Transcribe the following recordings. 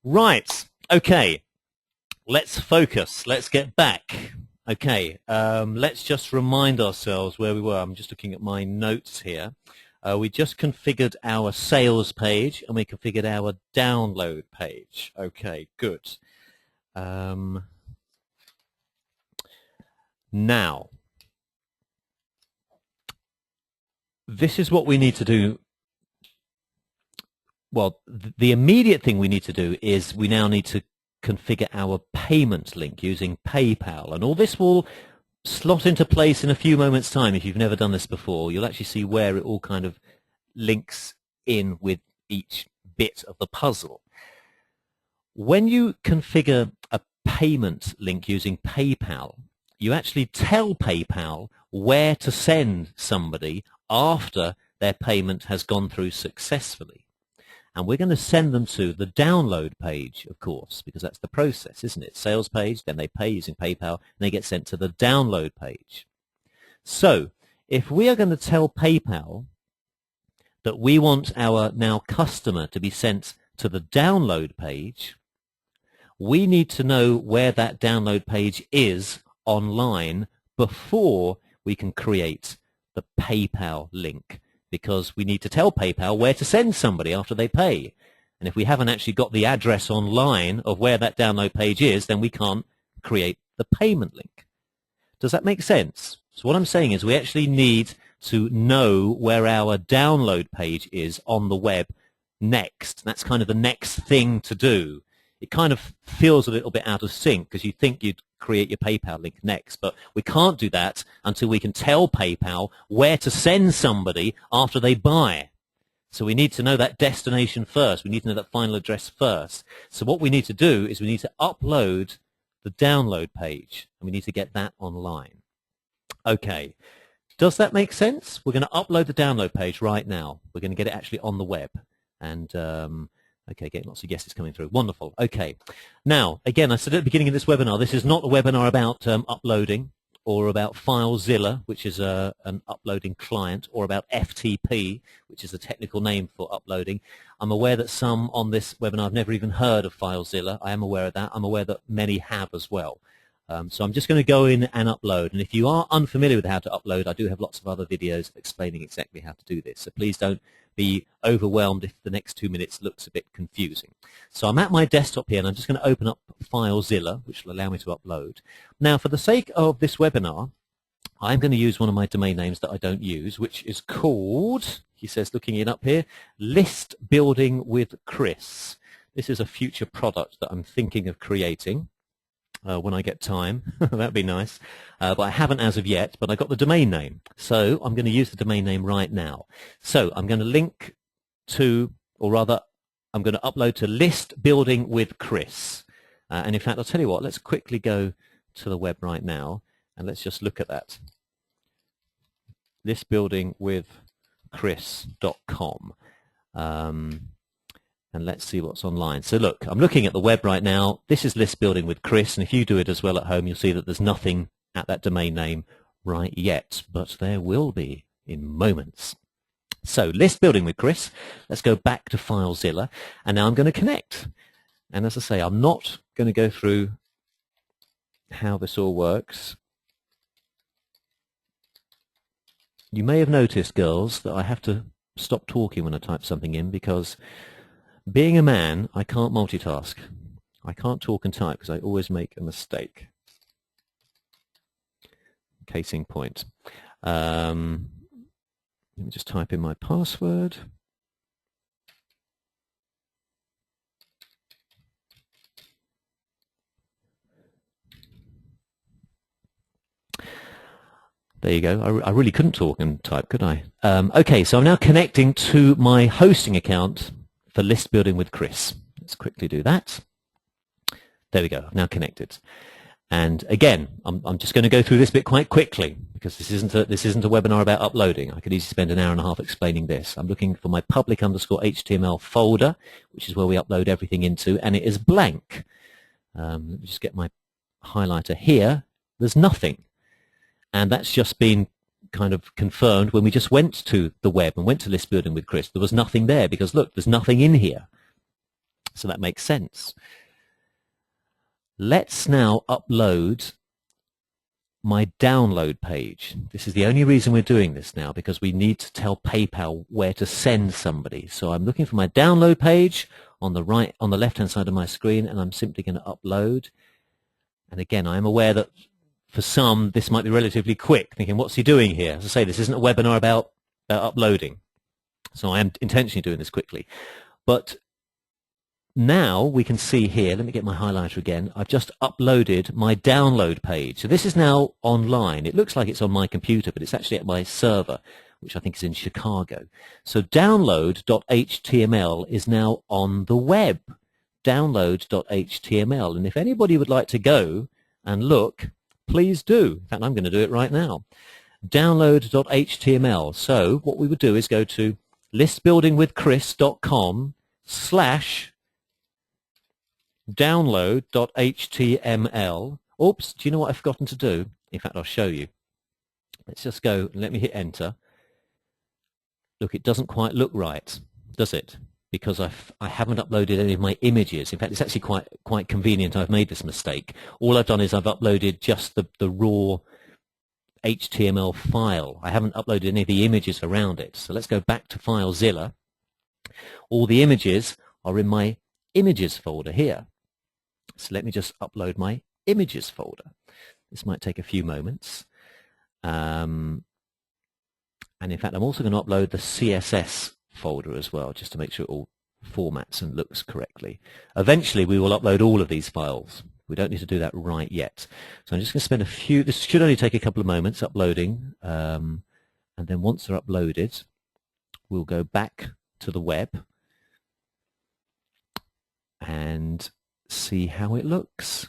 Right, okay, let's focus, let's get back. Okay, let's just remind ourselves where we were. I'm just looking at my notes here. We just configured our sales page and we configured our download page. Okay, good. Now, this is what we need to do. Well, the immediate thing we need to do is we now need to configure our payment link using PayPal. And all this will slot into place in a few moments' time. If you've never done this before, you'll actually see where it all kind of links in with each bit of the puzzle. When you configure a payment link using PayPal, you actually tell PayPal where to send somebody after their payment has gone through successfully. And we're going to send them to the download page, of course, because that's the process, isn't it? Sales page, then they pay using PayPal, and they get sent to the download page. So if we are going to tell PayPal that we want our now customer to be sent to the download page, we need to know where that download page is online before we can create the PayPal link, because we need to tell PayPal where to send somebody after they pay. And if we haven't actually got the address online of where that download page is, then we can't create the payment link. Does that make sense? So what I'm saying is we actually need to know where our download page is on the web next. That's kind of the next thing to do. It kind of feels a little bit out of sync because you think you'd create your PayPal link next, but we can't do that until we can tell PayPal where to send somebody after they buy. So we need to know that destination first. We need to know that final address first. So what we need to do is we need to upload the download page, and we need to get that online. Okay. Does that make sense? We're going to upload the download page right now. We're going to get it actually on the web. And okay, getting lots of yeses coming through. Wonderful. Okay. Now, again, I said at the beginning of this webinar, this is not a webinar about uploading or about FileZilla, which is an uploading client, or about FTP, which is a technical name for uploading. I'm aware that some on this webinar have never even heard of FileZilla. I am aware of that. I'm aware that many have as well. So I'm just going to go in and upload. And if you are unfamiliar with how to upload, I do have lots of other videos explaining exactly how to do this. So please don't be overwhelmed if the next 2 minutes looks a bit confusing. So I'm at my desktop here, and I'm just going to open up FileZilla, which will allow me to upload. Now, for the sake of this webinar, I'm going to use one of my domain names that I don't use, which is called, he says, looking it up here, List Building with Chris. This is a future product that I'm thinking of creating. When I get time. That'd be nice. But I haven't as of yet, but I got the domain name. So I'm going to use the domain name right now. So I'm going to link to, or rather, I'm going to upload to List Building with Chris. And in fact, I'll tell you what, let's quickly go to the web right now, and let's just look at that. listbuildingwithchris.com. And let's see what's online. So look, I'm looking at the web right now. This is List Building with Chris, and if you do it as well at home, you'll see that there's nothing at that domain name right yet, but there will be in moments. So List Building with Chris, let's go back to FileZilla, and now I'm going to connect. And as I say, I'm not going to go through how this all works. You may have noticed, girls, that I have to stop talking when I type something in because being a man, I can't multitask. I can't talk and type because I always make a mistake. Case in point. Let me just type in my password. There you go. I really couldn't talk and type, could I? Okay, so I'm now connecting to my hosting account for List Building with Chris. Let's quickly do that. There we go. I've now connected. And again, I'm just going to go through this bit quite quickly because this isn't a webinar about uploading. I could easily spend an hour and a half explaining this. I'm looking for my public_HTML folder, which is where we upload everything into, and it is blank. Let me just get my highlighter here. There's nothing. And that's just been kind of confirmed when we just went to the web and went to List Building with Chris. There was nothing there because, look, there's nothing in here. So that makes sense. Let's now upload my download page. This is the only reason we're doing this now, because we need to tell PayPal where to send somebody. So I'm looking for my download page on the left-hand side of my screen, and I'm simply going to upload. And again, I am aware that for some this might be relatively quick, thinking, what's he doing here? As I say, this isn't a webinar about uploading. So I am intentionally doing this quickly. But now we can see here, let me get my highlighter again, I've just uploaded my download page. So this is now online. It looks like it's on my computer, but it's actually at my server, which I think is in Chicago. So download.html is now on the web, download.html. And if anybody would like to go and look, please do. In fact, I'm going to do it right now. Download.html. So what we would do is go to listbuildingwithchris.com/download.html. Oops, do you know what I've forgotten to do? In fact, I'll show you. Let's just go and let me hit enter. Look, it doesn't quite look right, does it? Because I haven't uploaded any of my images. In fact, it's actually quite convenient I've made this mistake. All I've done is I've uploaded just the raw HTML file. I haven't uploaded any of the images around it. So let's go back to FileZilla. All the images are in my images folder here. So let me just upload my images folder. This might take a few moments. And in fact, I'm also going to upload the CSS folder as well, just to make sure it all formats and looks correctly. Eventually, we will upload all of these files. We don't need to do that right yet. So I'm just going to spend this should only take a couple of moments uploading. And then once they're uploaded, we'll go back to the web and see how it looks.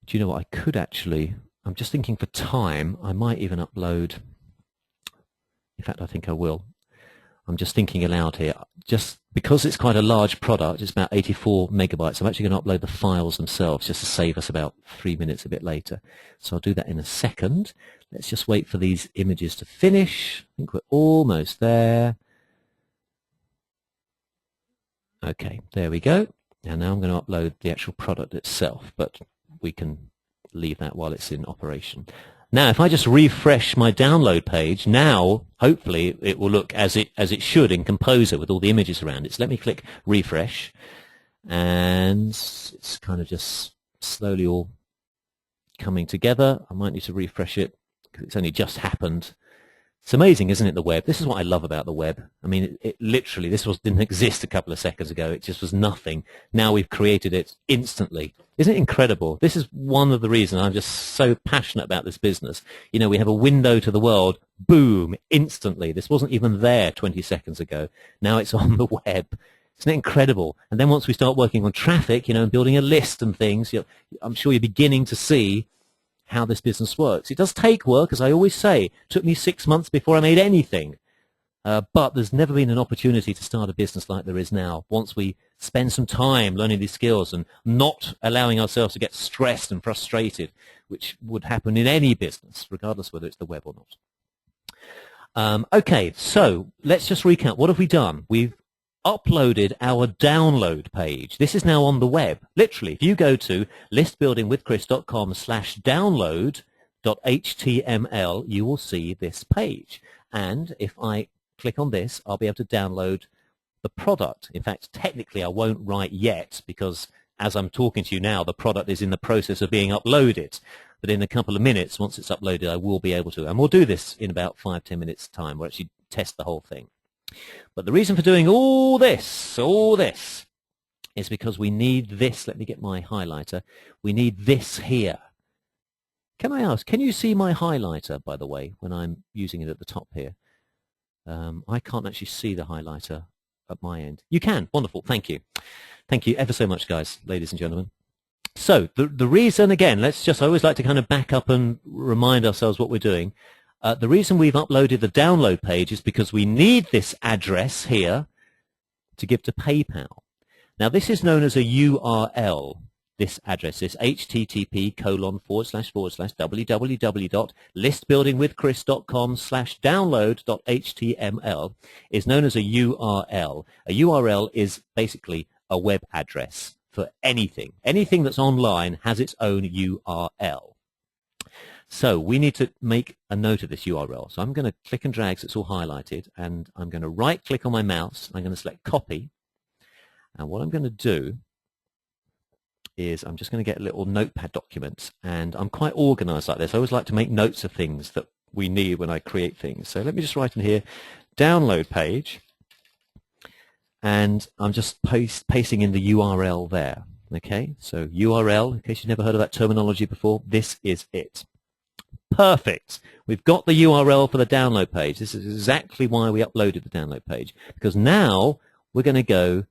Do you know what I could actually, I'm just thinking for time, I might even upload, in fact I think I will. I'm just thinking aloud here. Just because it's quite a large product, it's about 84 megabytes, I'm actually going to upload the files themselves just to save us about 3 minutes a bit later. So I'll do that in a second. Let's just wait for these images to finish. I think we're almost there. Okay, there we go. And now I'm going to upload the actual product itself, but we can leave that while it's in operation. Now, if I just refresh my download page, now hopefully it will look as it should in Composer with all the images around it. So let me click refresh, and it's kind of just slowly all coming together. I might need to refresh it because it's only just happened. It's amazing, isn't it, the web? This is what I love about the web. I mean, it literally, didn't exist a couple of seconds ago. It just was nothing. Now we've created it instantly. Isn't it incredible? This is one of the reasons I'm just so passionate about this business. You know, we have a window to the world, boom, instantly. This wasn't even there 20 seconds ago. Now it's on the web. Isn't it incredible? And then once we start working on traffic, you know, and building a list and things, I'm sure you're beginning to see how this business works. It does take work, as I always say. It took me 6 months before I made anything. But there's never been an opportunity to start a business like there is now. Once we spend some time learning these skills and not allowing ourselves to get stressed and frustrated, which would happen in any business, regardless whether it's the web or not. Okay, so let's just recap. What have we done? We've uploaded our download page. This is now on the web. Literally, if you go to listbuildingwithchris.com/download.html, you will see this page. And if I click on this, I'll be able to download the product. In fact, technically, I won't write yet because as I'm talking to you now, the product is in the process of being uploaded. But in a couple of minutes, once it's uploaded, I will be able to. And we'll do this in about 5-10 minutes' time. We'll actually test the whole thing. But the reason for doing all this is because we need this. Let me get my highlighter. We need this here. Can I ask, can you see my highlighter, by the way, when I'm using it at the top here? I can't actually see the highlighter at my end. You can. Wonderful. Thank you. Thank you ever so much, guys, ladies and gentlemen. So the reason, again, I always like to kind of back up and remind ourselves what we're doing. The reason we've uploaded the download page is because we need this address here to give to PayPal. Now, this is known as a URL. this address, this http://www.listbuildingwithchris.com/download.html is known as a URL. A URL is basically a web address for anything. Anything that's online has its own URL. So we need to make a note of this URL. So I'm going to click and drag so it's all highlighted, and I'm going to right-click on my mouse. I'm going to select copy. And what I'm going to do is I'm just going to get a little notepad document, and I'm quite organized like this. I always like to make notes of things that we need when I create things. So let me just write in here, download page, and I'm just pasting in the URL there. Okay, so URL, in case you've never heard of that terminology before, this is it. Perfect. We've got the URL for the download page. This is exactly why we uploaded the download page, because now we're going to go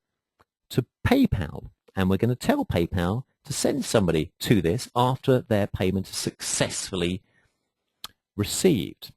to PayPal, and we're going to tell PayPal to send somebody to this after their payment is successfully received.